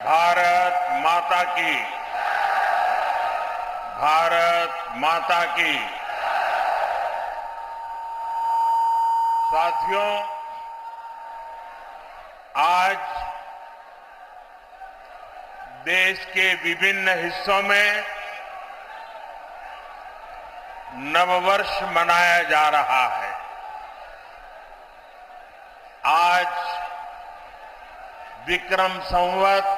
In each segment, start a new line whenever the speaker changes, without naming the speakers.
भारत माता की। भारत माता की। साथियों, आज देश के विभिन्न हिस्सों में नववर्ष मनाया जा रहा है। आज विक्रम संवत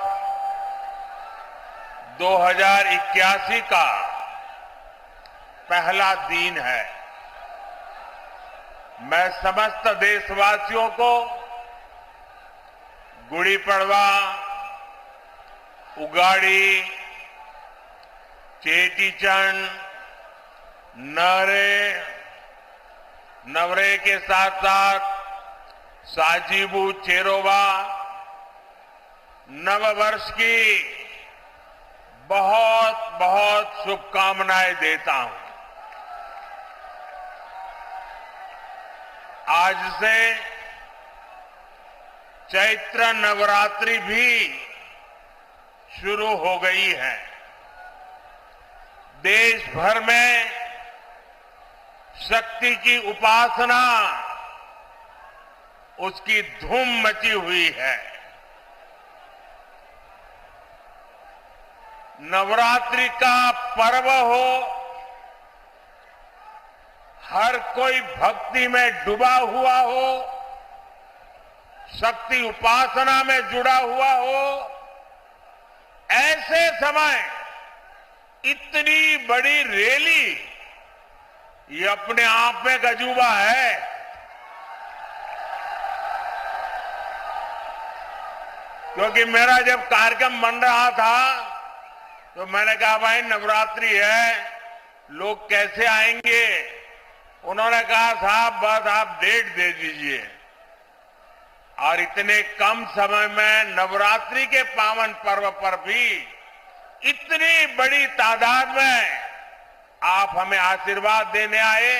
2081 का पहला दिन है। मैं समस्त देशवासियों को गुड़ी पड़वा, उगाड़ी, चेटीचंड, नवरे के साथ साथ साजीबू चेरोवा नववर्ष की बहुत बहुत शुभकामनाएं देता हूं। आज से चैत्र नवरात्रि भी शुरू हो गई है। देश भर में शक्ति की उपासना, उसकी धूम मची हुई है। नवरात्रि का पर्व हो, हर कोई भक्ति में डूबा हुआ हो, शक्ति उपासना में जुड़ा हुआ हो, ऐसे समय इतनी बड़ी रैली, ये अपने आप में गजूबा है। क्योंकि मेरा जब कार्यक्रम बन रहा था तो मैंने कहा भाई नवरात्रि है, लोग कैसे आएंगे। उन्होंने कहा साहब बस आप डेट दे दीजिए। और इतने कम समय में नवरात्रि के पावन पर्व पर भी इतनी बड़ी तादाद में आप हमें आशीर्वाद देने आए।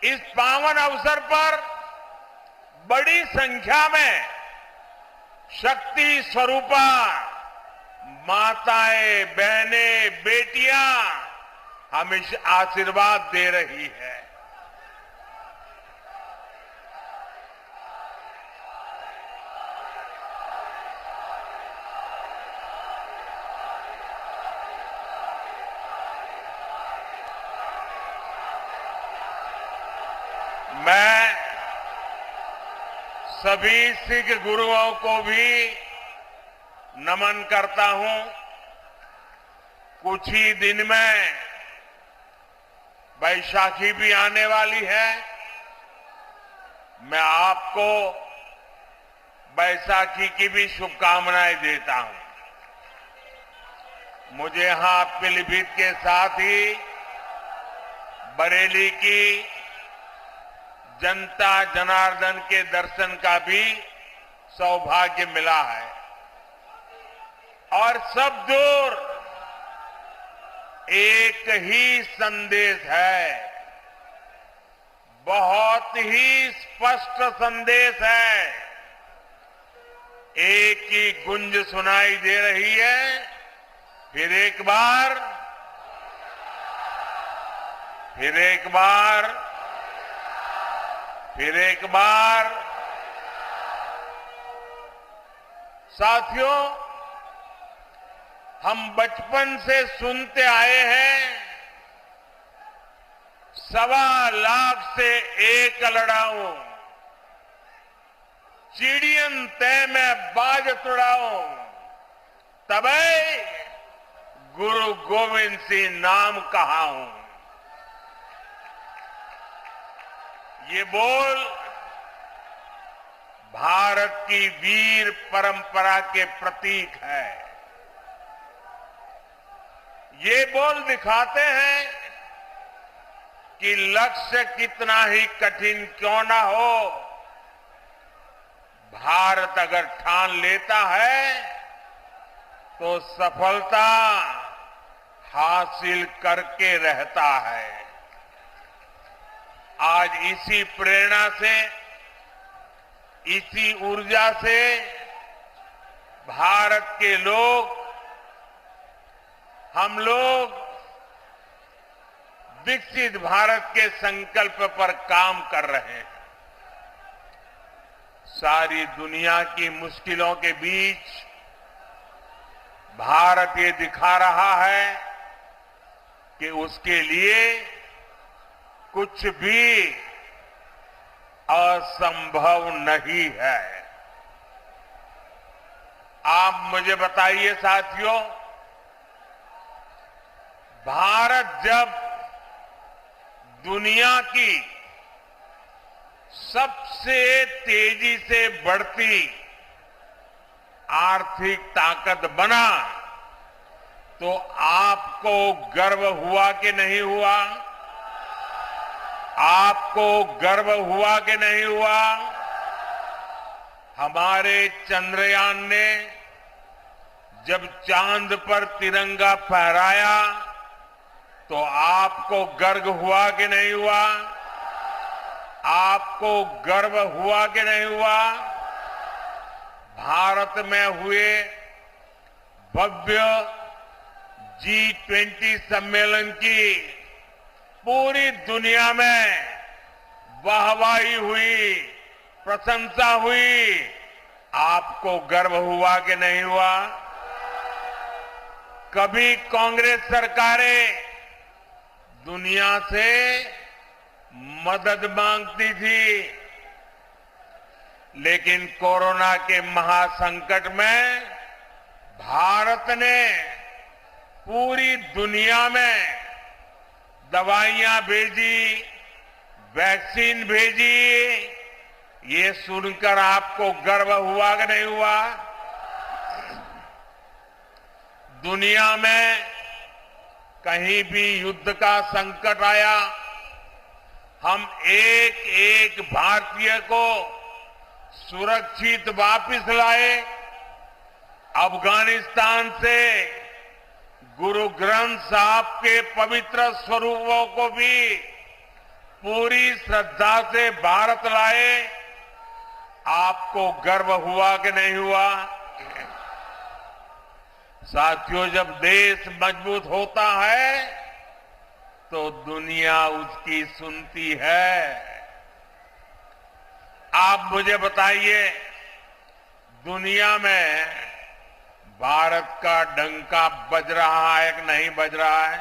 इस पावन अवसर पर बड़ी संख्या में शक्ति स्वरूपा माताएं, बहनें, बेटियां हमें आशीर्वाद दे रही है। मैं सभी सिख गुरुओं को भी नमन करता हूं। कुछ ही दिन में बैसाखी भी आने वाली है। मैं आपको बैसाखी की भी शुभकामनाएं देता हूं। मुझे यहां पीलीभीत के साथ ही बरेली की जनता जनार्दन के दर्शन का भी सौभाग्य मिला है। और सब दूर एक ही संदेश है, बहुत ही स्पष्ट संदेश है। एक ही गुंज सुनाई दे रही है, फिर एक बार, फिर एक बार, फिर एक बार। साथियों, हम बचपन से सुनते आए हैं, 1.25 लाख से एक लड़ाऊं, चिड़ियन तय में बाज तुड़ाऊं, तबे गुरु गोविंद सिंह नाम कहाऊं। ये बोल भारत की वीर परंपरा के प्रतीक है। ये बोल दिखाते हैं कि लक्ष्य कितना ही कठिन क्यों ना हो, भारत अगर ठान लेता है तो सफलता हासिल करके रहता है। आज इसी प्रेरणा से, इसी ऊर्जा से भारत के लोग, हम लोग विकसित भारत के संकल्प पर काम कर रहे हैं। सारी दुनिया की मुश्किलों के बीच भारत ये दिखा रहा है कि उसके लिए कुछ भी असंभव नहीं है। आप मुझे बताइए साथियों, भारत जब दुनिया की सबसे तेजी से बढ़ती आर्थिक ताकत बना तो आपको गर्व हुआ कि नहीं हुआ? आपको गर्व हुआ कि नहीं हुआ? हमारे चंद्रयान ने जब चांद पर तिरंगा फहराया तो आपको गर्व हुआ कि नहीं हुआ? आपको गर्व हुआ कि नहीं हुआ? भारत में हुए भव्य G20 सम्मेलन की पूरी दुनिया में वाहवाही हुई, प्रशंसा हुई। आपको गर्व हुआ कि नहीं हुआ? कभी कांग्रेस सरकारें दुनिया से मदद मांगती थी, लेकिन कोरोना के महासंकट में भारत ने पूरी दुनिया में दवाइयां भेजी, वैक्सीन भेजी। ये सुनकर आपको गर्व हुआ कि नहीं हुआ? दुनिया में कहीं भी युद्ध का संकट आया, हम एक एक भारतीय को सुरक्षित वापस लाए। अफगानिस्तान से गुरु ग्रंथ साहब के पवित्र स्वरूपों को भी पूरी श्रद्धा से भारत लाए। आपको गर्व हुआ कि नहीं हुआ? साथियों, जब देश मजबूत होता है तो दुनिया उसकी सुनती है। आप मुझे बताइए, दुनिया में भारत का डंका बज रहा है कि नहीं बज रहा है?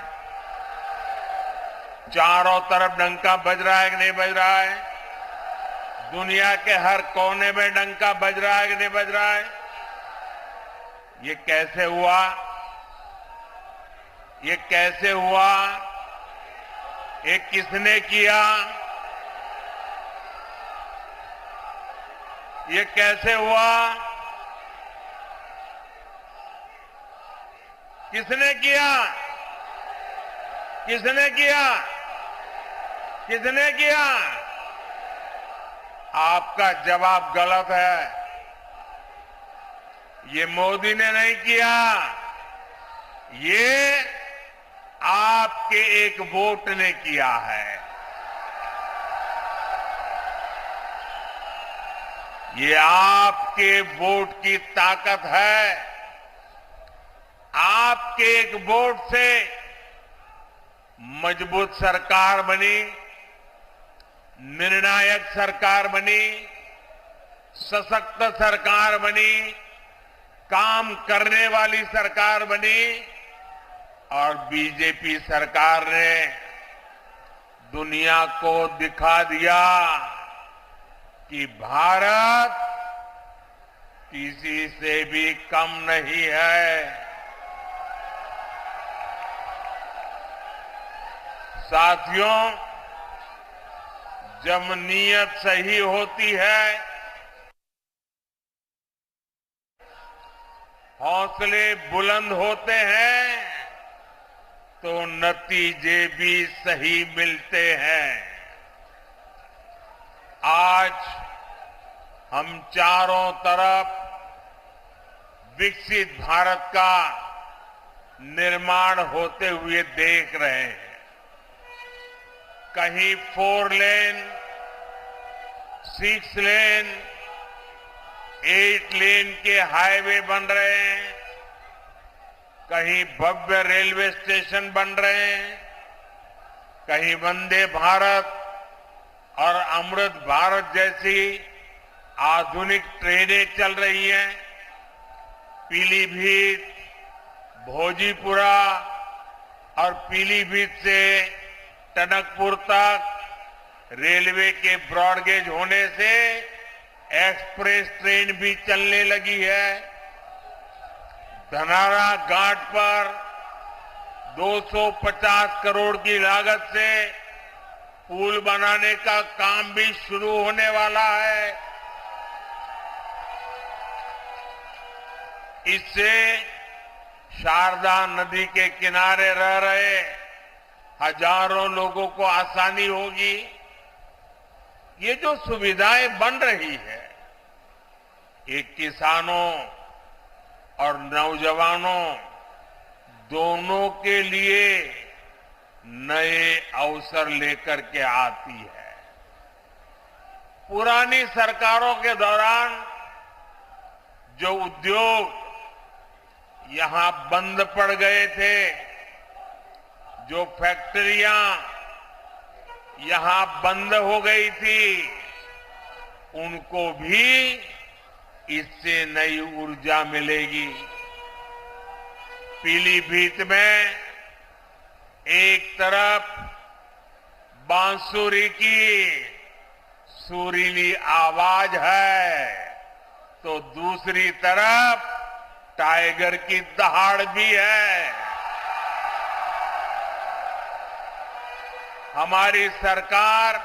चारों तरफ डंका बज रहा है कि नहीं बज रहा है? दुनिया के हर कोने में डंका बज रहा है कि नहीं बज रहा है? ये कैसे हुआ? ये कैसे हुआ? ये किसने किया? ये कैसे हुआ? किसने किया? किसने किया? किसने किया? आपका जवाब गलत है। ये मोदी ने नहीं किया, ये आपके एक वोट ने किया है। ये आपके वोट की ताकत है। आपके एक वोट से मजबूत सरकार बनी, निर्णायक सरकार बनी, सशक्त सरकार बनी, काम करने वाली सरकार बनी। और बीजेपी सरकार ने दुनिया को दिखा दिया कि भारत किसी से भी कम नहीं है। साथियों, जब नीयत सही होती है, हौसले बुलंद होते हैं, तो नतीजे भी सही मिलते हैं। आज हम चारों तरफ विकसित भारत का निर्माण होते हुए देख रहे हैं। कहीं 4 लेन, 6 लेन, 8 लेन के हाईवे बन रहे हैं, कहीं भव्य रेलवे स्टेशन बन रहे हैं, कहीं वंदे भारत और अमृत भारत जैसी आधुनिक ट्रेनें चल रही हैं। पीलीभीत, भोजीपुरा और पीलीभीत से टनकपुर तक रेलवे के ब्रॉडगेज होने से एक्सप्रेस ट्रेन भी चलने लगी है। धनारा घाट पर 250 करोड़ की लागत से पुल बनाने का काम भी शुरू होने वाला है। इससे शारदा नदी के किनारे रह रहे हजारों लोगों को आसानी होगी। ये जो सुविधाएं बन रही है, ये किसानों और नौजवानों दोनों के लिए नए अवसर लेकर के आती है। पुरानी सरकारों के दौरान जो उद्योग यहां बंद पड़ गए थे, जो फैक्ट्रियां यहां बंद हो गई थी, उनको भी इससे नई ऊर्जा मिलेगी। पीलीभीत में एक तरफ बांसुरी की सुरीली आवाज है, तो दूसरी तरफ टाइगर की दहाड़ भी है। हमारी सरकार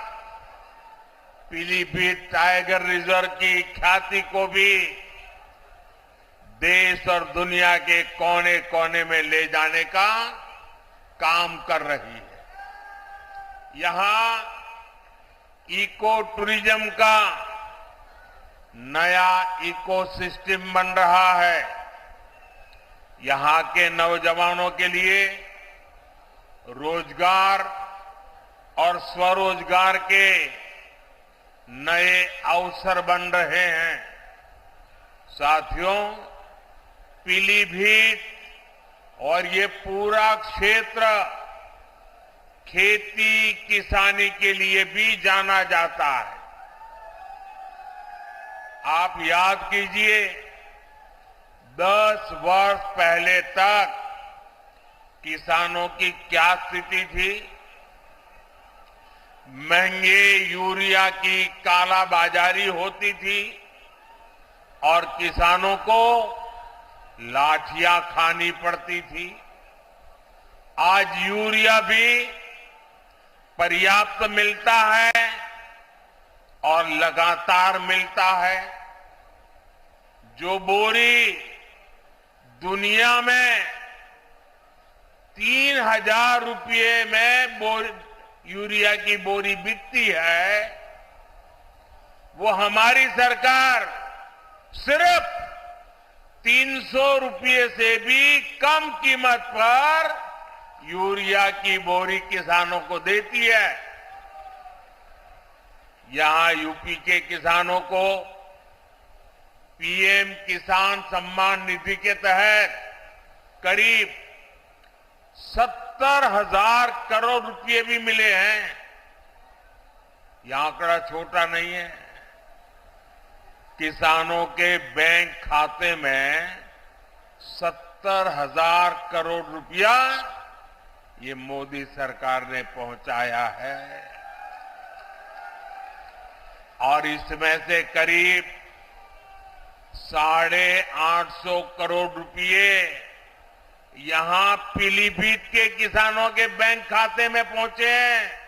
पीलीभीत टाइगर रिजर्व की ख्याति को भी देश और दुनिया के कोने कोने में ले जाने का काम कर रही है। यहां इको टूरिज्म का नया इकोसिस्टम बन रहा है। यहां के नौजवानों के लिए रोजगार और स्वरोजगार के नए अवसर बन रहे हैं। साथियों, पीलीभीत और ये पूरा क्षेत्र खेती किसानी के लिए भी जाना जाता है। आप याद कीजिए, 10 वर्ष पहले तक किसानों की क्या स्थिति थी। महंगे यूरिया की कालाबाजारी होती थी और किसानों को लाठियां खानी पड़ती थी। आज यूरिया भी पर्याप्त मिलता है और लगातार मिलता है। जो बोरी दुनिया में 3,000 रुपये में यूरिया की बोरी बिकती है, वो हमारी सरकार सिर्फ 300 रुपये से भी कम कीमत पर यूरिया की बोरी किसानों को देती है। यहां यूपी के किसानों को पीएम किसान सम्मान निधि के तहत करीब 70,000 करोड़ रुपए भी मिले हैं। यह आंकड़ा छोटा नहीं है। किसानों के बैंक खाते में 70,000 करोड़ रुपया ये मोदी सरकार ने पहुंचाया है और इसमें से करीब 850 करोड़ रुपये यहां पीलीभीत के किसानों के बैंक खाते में पहुंचे हैं।